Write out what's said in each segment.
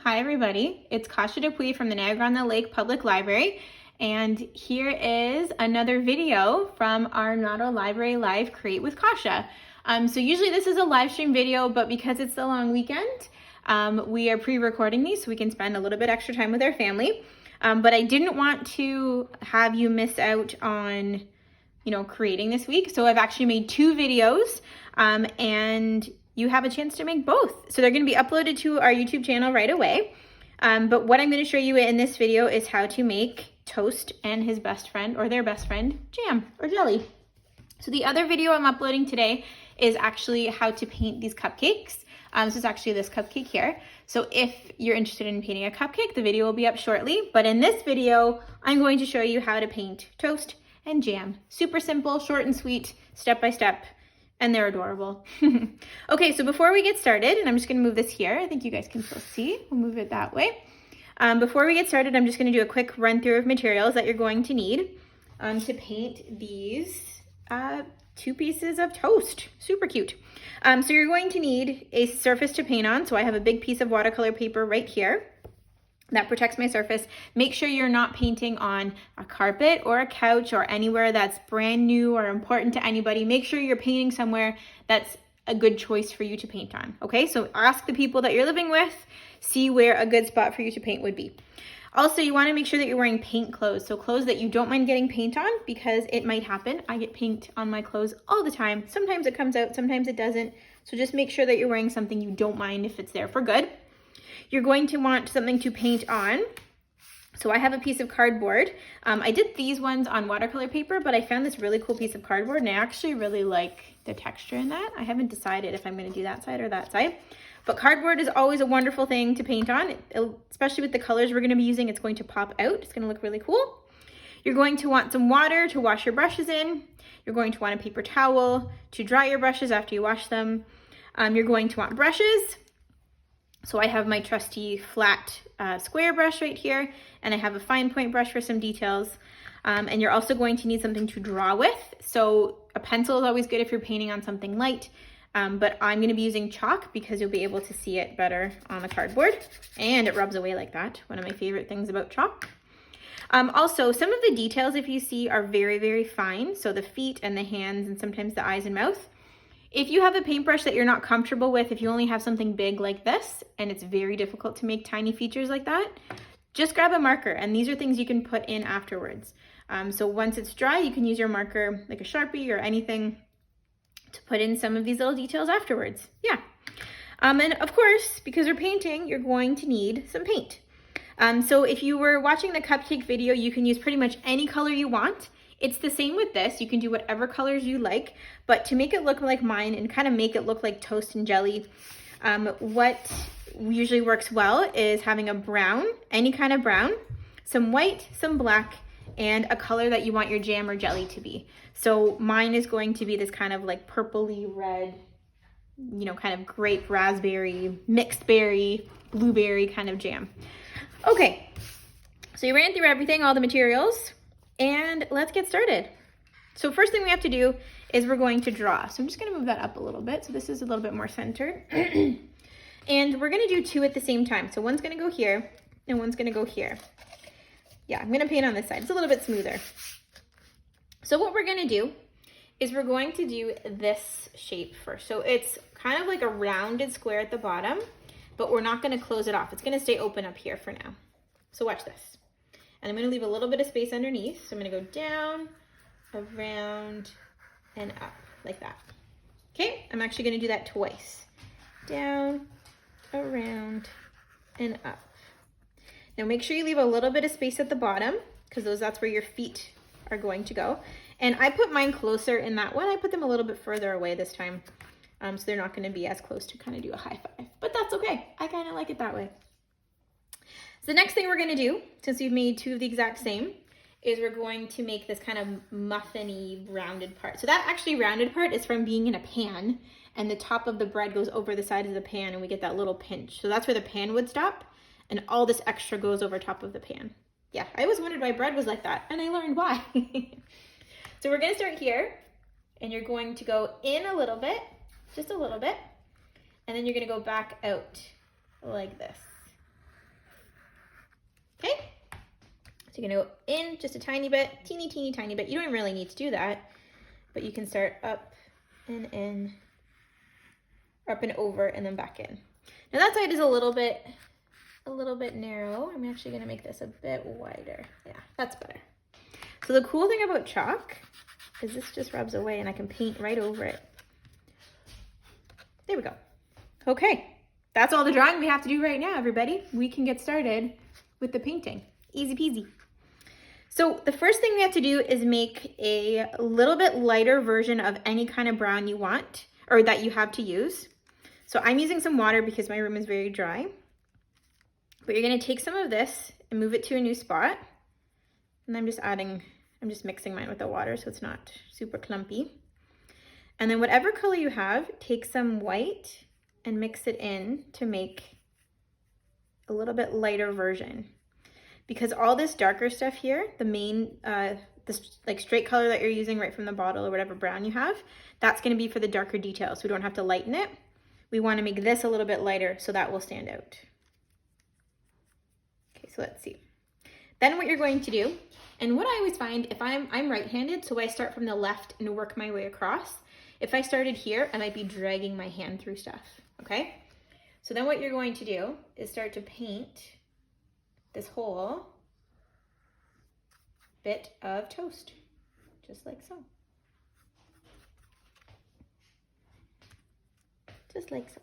Hi everybody, it's Kasia from the Niagara-on-the-Lake Public Library, and here is another video from our NOTLLibrary Live Create with Kasia. So usually this is a live stream video, but because it's the long weekend, we are pre-recording these so we can spend a little bit extra time with our family. But I didn't want to have you miss out on, creating this week. So I've actually made two videos, and you have a chance to make both. So they're going to be uploaded to our YouTube channel right away. But what I'm going to show you in this video is how to make Toast and his best friend, or their best friend, jam or jelly. So the other video I'm uploading today is actually how to paint these cupcakes. This is actually this cupcake here. So if you're interested in painting a cupcake, the video will be up shortly. But in this video, I'm going to show you how to paint toast and jam. Super simple, short and sweet, step by step. And they're adorable. Okay, so before we get started, and I'm just gonna move this here. I think you guys can still see. We'll move it that way. Before we get started, I'm just gonna do a quick run through of materials that you're going to need to paint these two pieces of toast. Super cute. So you're going to need a surface to paint on. So I have a big piece of watercolor paper right here that protects my surface. Make sure you're not painting on a carpet or a couch or anywhere that's brand new or important to anybody. Make sure you're painting somewhere that's a good choice for you to paint on, okay? So ask the people that you're living with, see where a good spot for you to paint would be. Also, you wanna make sure that you're wearing paint clothes, so clothes that you don't mind getting paint on, because it might happen. I get paint on my clothes all the time. Sometimes it comes out, sometimes it doesn't. So just make sure that you're wearing something you don't mind if it's there for good. You're going to want something to paint on. So I have a piece of cardboard. I did these ones on watercolor paper, but I found this really cool piece of cardboard, and I actually really like the texture in that. I haven't decided if I'm gonna do that side or that side. But cardboard is always a wonderful thing to paint on, especially with the colors we're gonna be using. It's going to pop out. It's gonna look really cool. You're going to want some water to wash your brushes in. You're going to want a paper towel to dry your brushes after you wash them. You're going to want brushes. So I have my trusty flat square brush right here, and I have a fine point brush for some details. And you're also going to need something to draw with. So a pencil is always good if you're painting on something light, but I'm gonna be using chalk because you'll be able to see it better on the cardboard, and it rubs away like that. One of my favorite things about chalk. Also, some of the details, if you see, are very, very fine. So the feet and the hands and sometimes the eyes and mouth. If you have a paintbrush that you're not comfortable with, if you only have something big like this, and it's very difficult to make tiny features like that, just grab a marker, and these are things you can put in afterwards. So once it's dry, you can use your marker, like a Sharpie or anything, to put in some of these little details afterwards. Yeah. And of course, because we're painting, you're going to need some paint. So if you were watching the cupcake video, you can use pretty much any color you want. It's the same with this. You can do whatever colors you like, but to make it look like mine and kind of make it look like toast and jelly, what usually works well is having a brown, any kind of brown, some white, some black, and a color that you want your jam or jelly to be. So mine is going to be this kind of like purpley red, kind of grape, raspberry, mixed berry, blueberry kind of jam. Okay, so you ran through everything, all the materials. And let's get started. So first thing we have to do is we're going to draw. So I'm just gonna move that up a little bit. So this is a little bit more centered. And we're gonna do two at the same time. So one's gonna go here and one's gonna go here. Yeah, I'm gonna paint on this side. It's a little bit smoother. So what we're gonna do is we're going to do this shape first. So it's kind of like a rounded square at the bottom, but we're not gonna close it off. It's gonna stay open up here for now. So watch this. And I'm gonna leave a little bit of space underneath. So I'm gonna go down, around, and up, like that. Okay, I'm actually gonna do that twice. Down, around, and up. Now make sure you leave a little bit of space at the bottom, because that's where your feet are going to go. And I put mine closer in that one. I put them a little bit further away this time. So they're not gonna be as close to kind of do a high five, but that's okay. I kind of like it that way. So the next thing we're gonna do, since we've made two of the exact same, is we're going to make this kind of muffin-y rounded part. So that actually rounded part is from being in a pan, and the top of the bread goes over the side of the pan, and we get that little pinch. So that's where the pan would stop, and all this extra goes over top of the pan. Yeah, I always wondered why bread was like that, and I learned why. So we're gonna start here, and you're going to go in a little bit, just a little bit, and then you're gonna go back out like this. So you're gonna go in just a tiny bit, teeny tiny bit. You don't even really need to do that, but you can start up and in, up and over, and then back in. Now that side is a little bit narrow. I'm actually gonna make this a bit wider. Yeah, that's better. So the cool thing about chalk is this just rubs away and I can paint right over it. There we go. Okay, that's all the drawing we have to do right now, everybody. We can get started with the painting. Easy peasy. So the first thing we have to do is make a little bit lighter version of any kind of brown you want or that you have to use. So I'm using some water because my room is very dry. But you're gonna take some of this and move it to a new spot. And I'm just mixing mine with the water so it's not super clumpy. And then whatever color you have, take some white and mix it in to make a little bit lighter version. Because all this darker stuff here, the main, this like straight color that you're using right from the bottle or whatever brown you have, that's gonna be for the darker details. So we don't have to lighten it. We wanna make this a little bit lighter so that will stand out. Okay, so let's see. Then what you're going to do, and what I always find, if I'm right-handed, so I start from the left and work my way across. If I started here, I might be dragging my hand through stuff, okay? So then what you're going to do is start to paint this whole bit of toast, just like so. Just like so.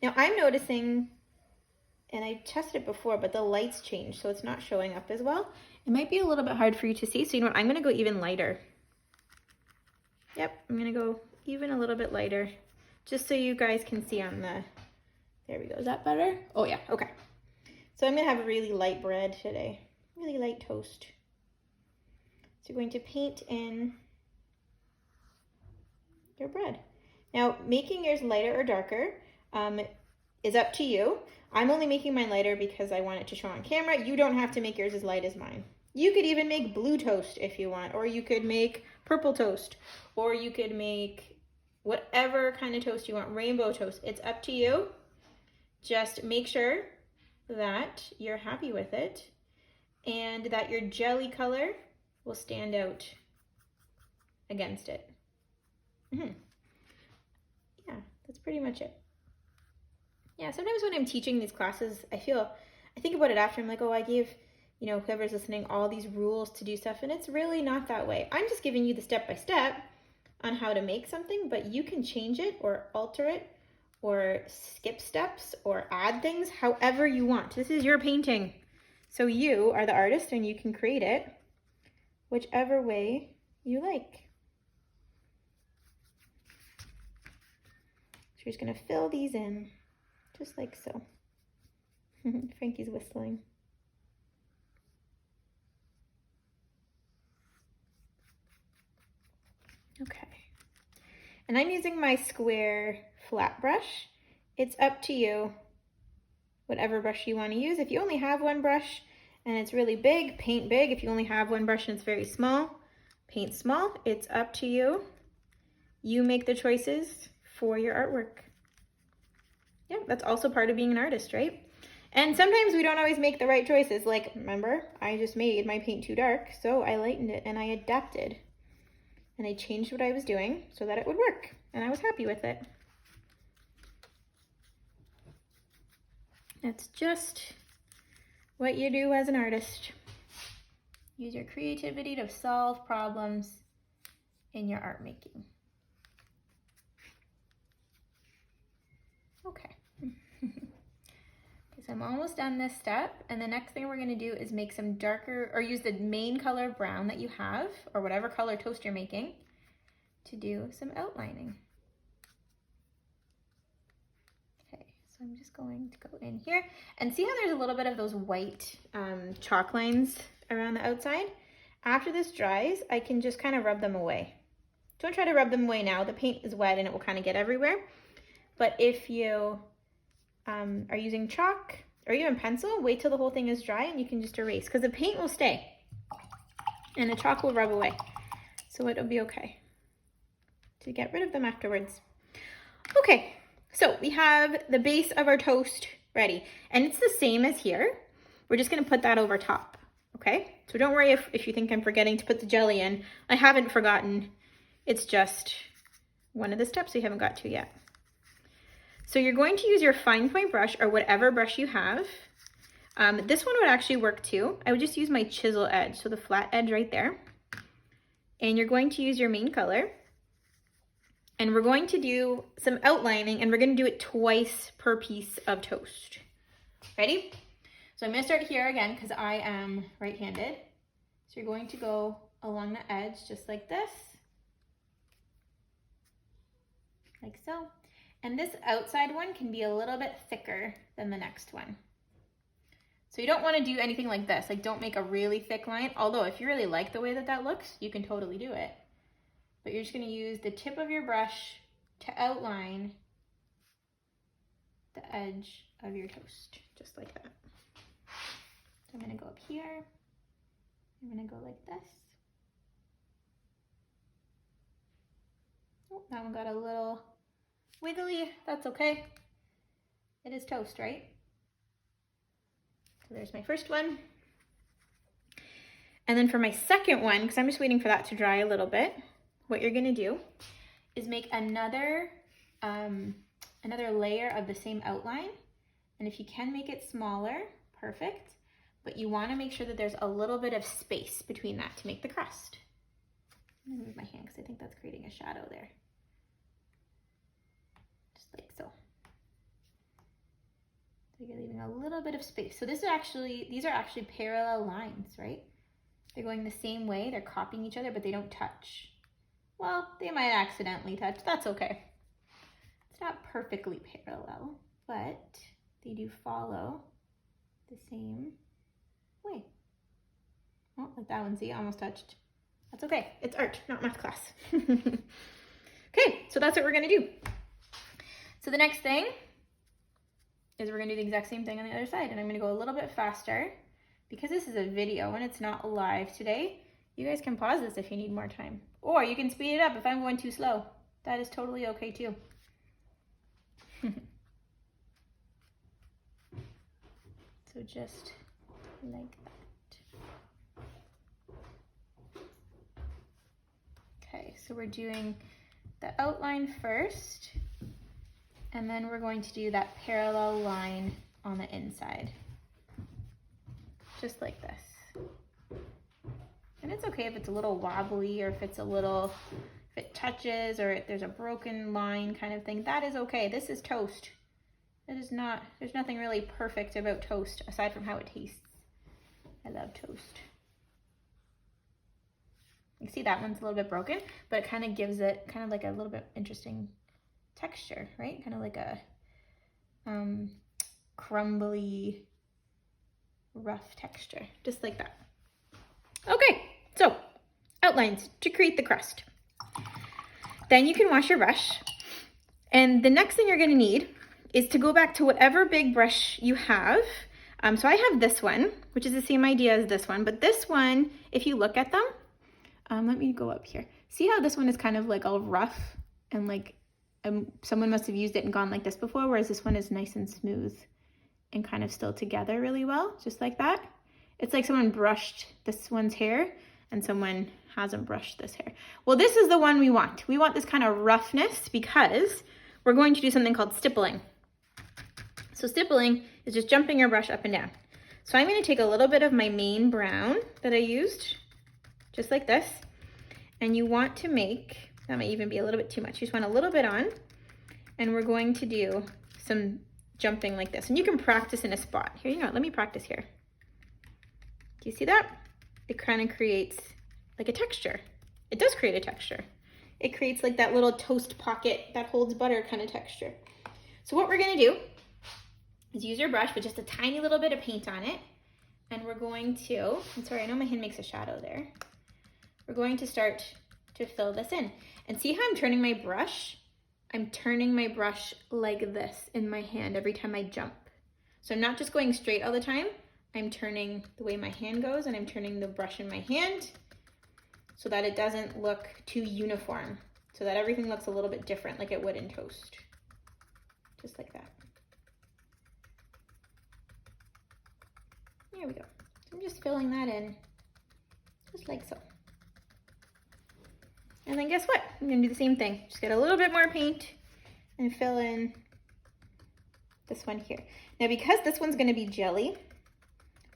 Now I'm noticing, and I tested it before, but the lights changed, so it's not showing up as well. It might be a little bit hard for you to see, so you know what, I'm gonna go even lighter. Yep, I'm gonna go even a little bit lighter, just so you guys can see on the, there we go, is that better? Oh yeah, okay. So I'm gonna have a really light bread today, really light toast. So you're going to paint in your bread. Now, making yours lighter or darker is up to you. I'm only making mine lighter because I want it to show on camera. You don't have to make yours as light as mine. You could even make blue toast if you want, or you could make purple toast, or you could make whatever kind of toast you want, rainbow toast. It's up to you. Just make sure that you're happy with it and that your jelly color will stand out against it. Yeah, that's pretty much it. Yeah, sometimes when I'm teaching these classes, I think about it after, I'm like, oh, I gave, you know, whoever's listening all these rules to do stuff, and it's really not that way. I'm just giving you the step-by-step on how to make something, but you can change it or alter it or skip steps or add things however you want. This is your painting. So you are the artist and you can create it whichever way you like. So you're just gonna fill these in. Just like so. Frankie's whistling. Okay. And I'm using my square flat brush. It's up to you, whatever brush you want to use. If you only have one brush and it's really big, paint big. If you only have one brush and it's very small, paint small. It's up to you. You make the choices for your artwork. Yeah, that's also part of being an artist, right? And sometimes we don't always make the right choices. Like, remember, I just made my paint too dark, so I lightened it and I adapted. And I changed what I was doing so that it would work, and I was happy with it. That's just what you do as an artist. Use your creativity to solve problems in your art making. Okay. So I'm almost done this step, and the next thing we're going to do is make some darker, or use the main color brown that you have, or whatever color toast you're making, to do some outlining. Okay, so I'm just going to go in here, and see how there's a little bit of those white chalk lines around the outside? After this dries, I can just kind of rub them away. Don't try to rub them away now. The paint is wet and it will kind of get everywhere. But if you are using chalk or even pencil, wait till the whole thing is dry and you can just erase, because the paint will stay and the chalk will rub away. So it'll be okay to get rid of them afterwards. Okay, so we have the base of our toast ready, and it's the same as here. We're just gonna put that over top. okay? So don't worry if you think I'm forgetting to put the jelly in. I haven't forgotten. It's just one of the steps we haven't got to yet. So you're going to use your fine point brush or whatever brush you have. This one would actually work too. I would just use my chisel edge, so the flat edge right there. And you're going to use your main color. And we're going to do some outlining, and we're going to do it twice per piece of toast. Ready? So I'm going to start here again because I am right-handed. So you're going to go along the edge just like this. Like so. And this outside one can be a little bit thicker than the next one. So you don't want to do anything like this. Like, don't make a really thick line. Although if you really like the way that that looks, you can totally do it. But you're just going to use the tip of your brush to outline the edge of your toast, just like that. So I'm going to go up here. I'm going to go like this. Oh, that one got a little wiggly. That's okay. It is toast, right? So there's my first one. And then for my second one, because I'm just waiting for that to dry a little bit, what you're going to do is make another layer of the same outline. And if you can make it smaller, perfect. But you want to make sure that there's a little bit of space between that to make the crust. I'm going to move my hand because I think that's creating a shadow there. Just like so. So you're leaving a little bit of space. So these are actually parallel lines, right? They're going the same way. They're copying each other, but they don't touch. Well, they might accidentally touch. That's okay. It's not perfectly parallel, but they do follow the same way. Oh, like that one, see, almost touched. That's okay. It's art, not math class. Okay, so that's what we're gonna do. So the next thing is we're gonna do the exact same thing on the other side, and I'm gonna go a little bit faster because this is a video and it's not live today. You guys can pause this if you need more time, or you can speed it up if I'm going too slow. That is totally okay too. So just like that. Okay, so we're doing the outline first, and then we're going to do that parallel line on the inside. Just like this. And it's okay if it's a little wobbly or if it touches or if there's a broken line kind of thing. That is okay. This is toast. It is not, there's nothing really perfect about toast aside from how it tastes. I love toast. You see that one's a little bit broken, but it kind of gives it kind of like a little bit interesting texture, right? Kind of like a crumbly, rough texture, just like that. Okay, so outlines to create the crust. Then you can wash your brush. And the next thing you're gonna need is to go back to whatever big brush you have. So I have this one, which is the same idea as this one, but this one, if you look at them, let me go up here. See how this one is kind of like all rough and like someone must have used it and gone like this before, whereas this one is nice and smooth and kind of still together really well, just like that. It's like someone brushed this one's hair and someone hasn't brushed this hair. Well, this is the one we want. We want this kind of roughness because we're going to do something called stippling. So stippling is just jumping your brush up and down. So I'm going to take a little bit of my main brown that I used, just like this, and you want to make, that might even be a little bit too much, you just want a little bit on, and we're going to do some jumping like this. And you can practice in a spot. Here, you know what, let me practice here. Do you see that? It kind of creates like a texture. It does create a texture. It creates like that little toast pocket that holds butter kind of texture. So what we're gonna do is use your brush with just a tiny little bit of paint on it. And we're going to, I'm sorry, I know my hand makes a shadow there. We're going to start to fill this in. And see how I'm turning my brush? I'm turning my brush like this in my hand every time I jump. So I'm not just going straight all the time. I'm turning the way my hand goes, and I'm turning the brush in my hand so that it doesn't look too uniform, so that everything looks a little bit different like it would in toast. Just like that. There we go. I'm just filling that in, just like so. And then guess what? I'm gonna do the same thing. Just get a little bit more paint and fill in this one here. Now because this one's gonna be jelly,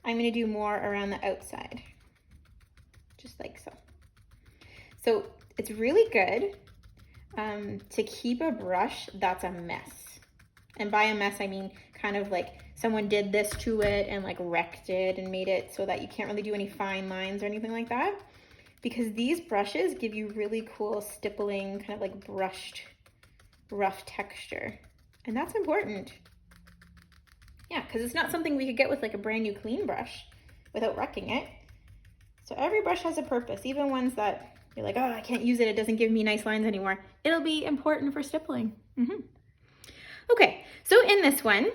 I'm gonna do more around the outside, just like so. So it's really good to keep a brush that's a mess. And by a mess, I mean kind of like someone did this to it and like wrecked it and made it so that you can't really do any fine lines or anything like that. Because these brushes give you really cool stippling, kind of like brushed, rough texture. And that's important. Yeah, because it's not something we could get with like a brand new clean brush without wrecking it. So every brush has a purpose, even ones that you're like, oh, I can't use it, it doesn't give me nice lines anymore. It'll be important for stippling. Okay, so in this one,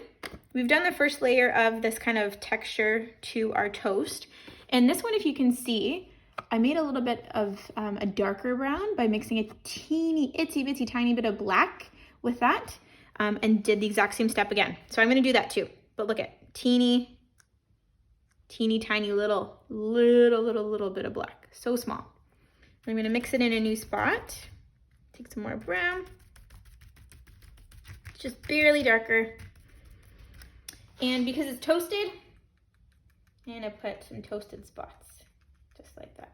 we've done the first layer of this kind of texture to our toast. And this one, if you can see, I made a little bit of a darker brown by mixing a teeny, itsy bitsy tiny bit of black with that and did the exact same step again. So I'm gonna do that too. But look at teeny tiny little bit of black, so small. I'm gonna mix it in a new spot. Take some more brown, just barely darker. And because it's toasted, I'm gonna put some toasted spots, just like that.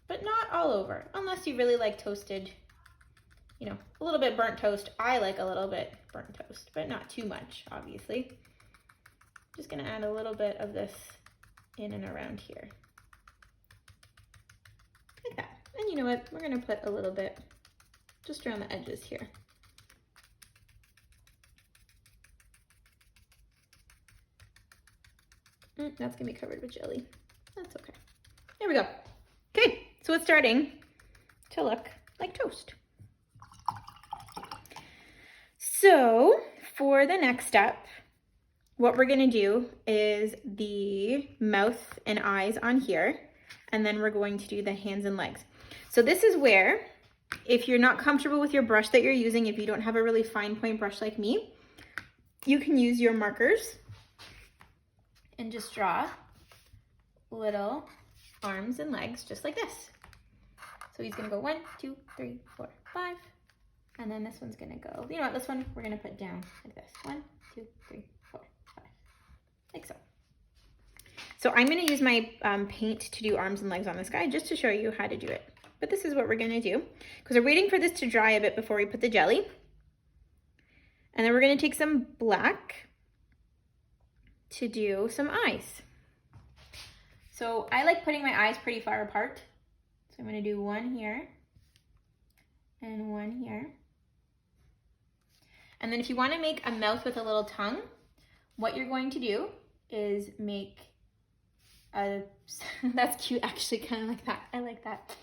But not all over, unless you really like toasted, you know, a little bit burnt toast. I like a little bit burnt toast, but not too much, obviously. Just gonna add a little bit of this in and around here. Like that. And you know what? We're gonna put a little bit just around the edges here. That's gonna be covered with jelly. That's okay. There we go. Okay, so it's starting to look like toast. So for the next step, what we're gonna do is the mouth and eyes on here, and then we're going to do the hands and legs. So this is where, if you're not comfortable with your brush that you're using, if you don't have a really fine point brush like me, you can use your markers and just draw little arms and legs just like this. So he's gonna go 1, 2, 3, 4, 5. And then this one's gonna go, you know what, this one we're gonna put down like this. 1, 2, 3, 4, 5, like so. So I'm gonna use my paint to do arms and legs on this guy just to show you how to do it. But this is what we're gonna do, because we're waiting for this to dry a bit before we put the jelly. And then we're gonna take some black to do some eyes. So I like putting my eyes pretty far apart. So I'm gonna do one here and one here. And then if you wanna make a mouth with a little tongue, what you're going to do is make a, that's cute actually, kind of like that, I like that.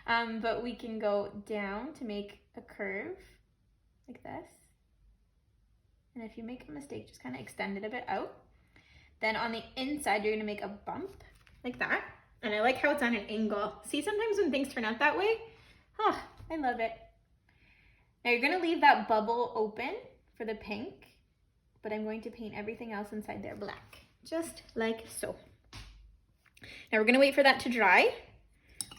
But we can go down to make a curve like this. And if you make a mistake, just kind of extend it a bit out. Then on the inside, you're gonna make a bump like that. And I like how it's on an angle. See, sometimes when things turn out that way, oh, I love it. Now you're gonna leave that bubble open for the pink, but I'm going to paint everything else inside there black, just like so. Now we're gonna wait for that to dry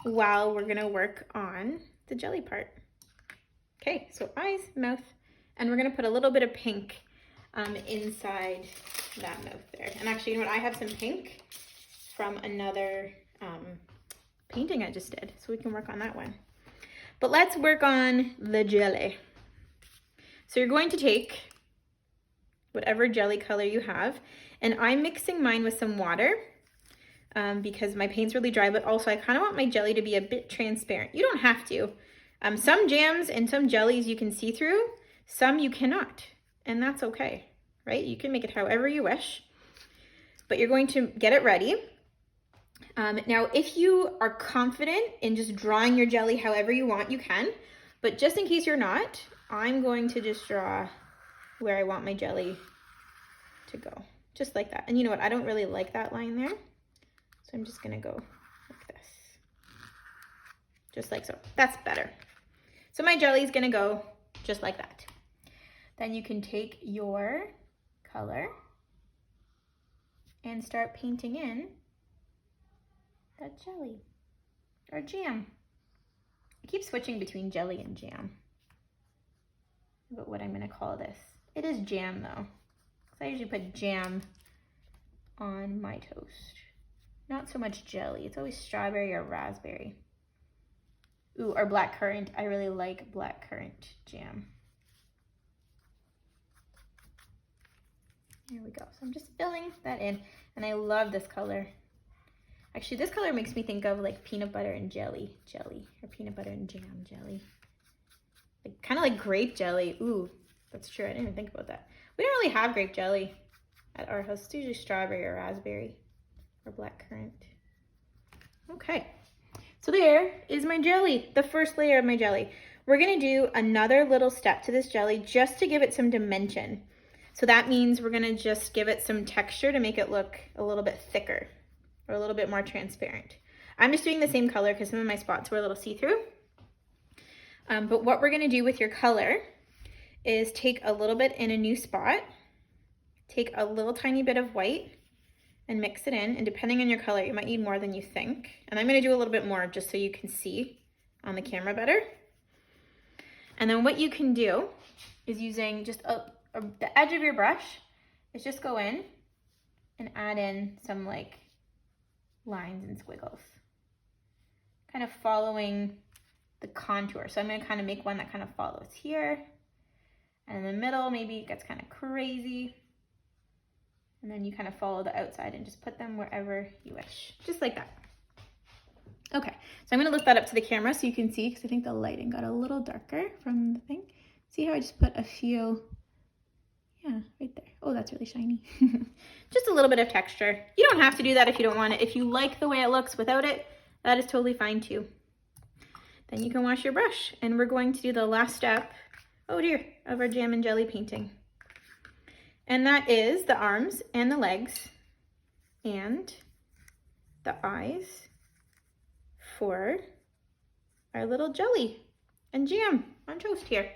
while we're gonna work on the jelly part. Okay, so eyes, mouth, and we're gonna put a little bit of pink inside that mouth there. And actually, you know what? I have some pink from another painting I just did, so we can work on that one. But let's work on the jelly. So you're going to take whatever jelly color you have, and I'm mixing mine with some water because my paint's really dry, but also I kind of want my jelly to be a bit transparent. You don't have to. Some jams and some jellies you can see through, some you cannot. And that's okay, right? You can make it however you wish, but you're going to get it ready. Now, if you are confident in just drawing your jelly however you want, you can, but just in case you're not, I'm going to just draw where I want my jelly to go, just like that. And you know what? I don't really like that line there, so I'm just gonna go like this, just like so. That's better. So my jelly is gonna go just like that. Then you can take your color and start painting in that jelly or jam. I keep switching between jelly and jam, but what I'm gonna call this. It is jam though, because I usually put jam on my toast. Not so much jelly, it's always strawberry or raspberry. Ooh, or blackcurrant. I really like blackcurrant jam. There we go. So I'm just filling that in, and I love this color. Actually, this color makes me think of like peanut butter and jelly, or peanut butter and jam jelly. Like, kind of like grape jelly. Ooh, that's true. I didn't even think about that. We don't really have grape jelly at our house. It's usually strawberry or raspberry or blackcurrant. Okay, so there is my jelly, the first layer of my jelly. We're gonna do another little step to this jelly just to give it some dimension. So that means we're gonna just give it some texture to make it look a little bit thicker or a little bit more transparent. I'm just doing the same color because some of my spots were a little see-through. But what we're gonna do with your color is take a little bit in a new spot, take a little tiny bit of white and mix it in, and depending on your color, you might need more than you think. And I'm gonna do a little bit more just so you can see on the camera better. And then what you can do is using just the edge of your brush is just go in and add in some like lines and squiggles, kind of following the contour. So I'm gonna kind of make one that kind of follows here, and in the middle, maybe it gets kind of crazy. And then you kind of follow the outside and just put them wherever you wish, just like that. Okay, so I'm gonna lift that up to the camera so you can see, because I think the lighting got a little darker from the thing. See how I just put a few, yeah, right there. Oh, that's really shiny. Just a little bit of texture. You don't have to do that if you don't want it. If you like the way it looks without it, that is totally fine too. Then you can wash your brush, and we're going to do the last step, oh dear, of our jam and jelly painting. And that is the arms and the legs and the eyes for our little jelly and jam on toast here.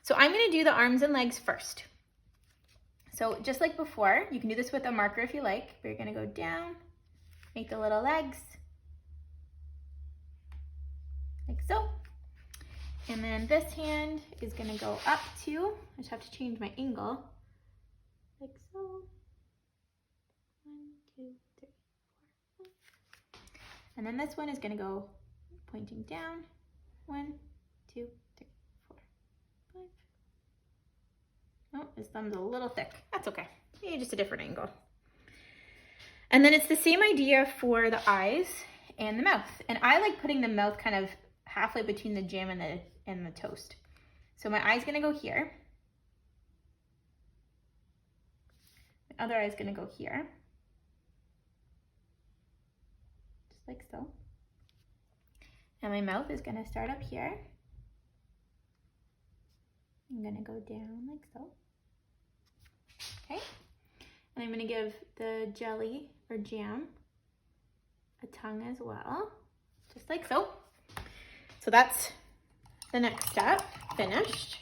So I'm gonna do the arms and legs first. So just like before, you can do this with a marker if you like, but you're gonna go down, make the little legs, like so. And then this hand is gonna go up to, I just have to change my angle, like so. 1, 2, 3, 4, 5. And then this one is gonna go pointing down. 1, 2, 3, 4, 5. Oh, his thumb's a little thick. That's okay. Maybe just a different angle. And then it's the same idea for the eyes and the mouth. And I like putting the mouth kind of halfway between the jam and the toast. So my eye's gonna go here. My other eye's gonna go here. Just like so. And my mouth is gonna start up here. I'm gonna go down like so. Okay. And I'm gonna give the jelly or jam a tongue as well, just like so. So that's the next step finished.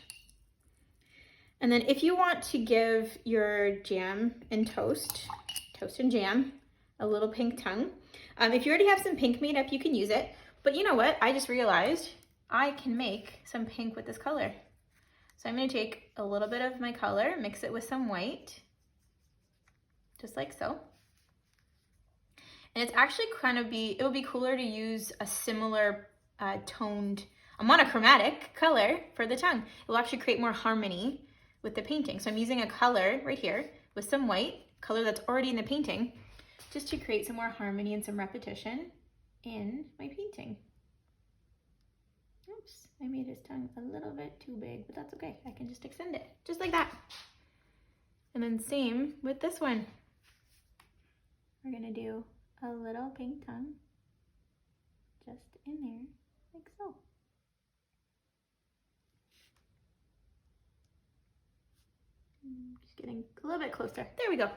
And then if you want to give your jam and toast and jam, a little pink tongue, if you already have some pink made up, you can use it. But you know what? I just realized I can make some pink with this color. So I'm gonna take a little bit of my color, mix it with some white, just like so. And it's actually it would be cooler to use a similar toned, a monochromatic color for the tongue. It will actually create more harmony with the painting. So I'm using a color right here with some white, color that's already in the painting, just to create some more harmony and some repetition in my painting. Oops, I made his tongue a little bit too big, but that's okay. I can just extend it, just like that. And then same with this one. We're gonna do a little pink tongue just in there, like so. Just getting a little bit closer. There we go.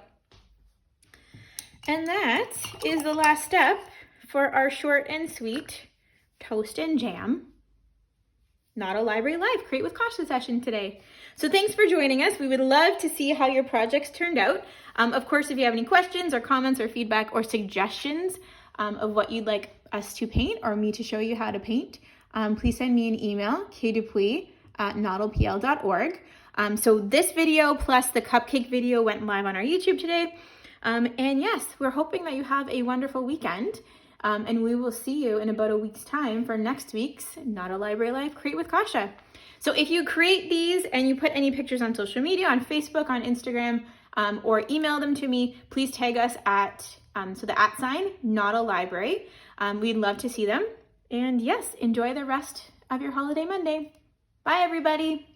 And that is the last step for our short and sweet toast and jam Not a Library Live Create with Kasia session today. So thanks for joining us. We would love to see how your projects turned out. Of course, if you have any questions or comments or feedback or suggestions of what you'd like us to paint or me to show you how to paint, please send me an email, kdupuis@notlpl.org. So this video plus the cupcake video went live on our YouTube today. And yes, we're hoping that you have a wonderful weekend. And we will see you in about a week's time for next week's Not a Library Live Create with Kasia. So if you create these and you put any pictures on social media, on Facebook, on Instagram, or email them to me, please tag us at, so the @ Not a Library. We'd love to see them. And yes, enjoy the rest of your holiday Monday. Bye, everybody.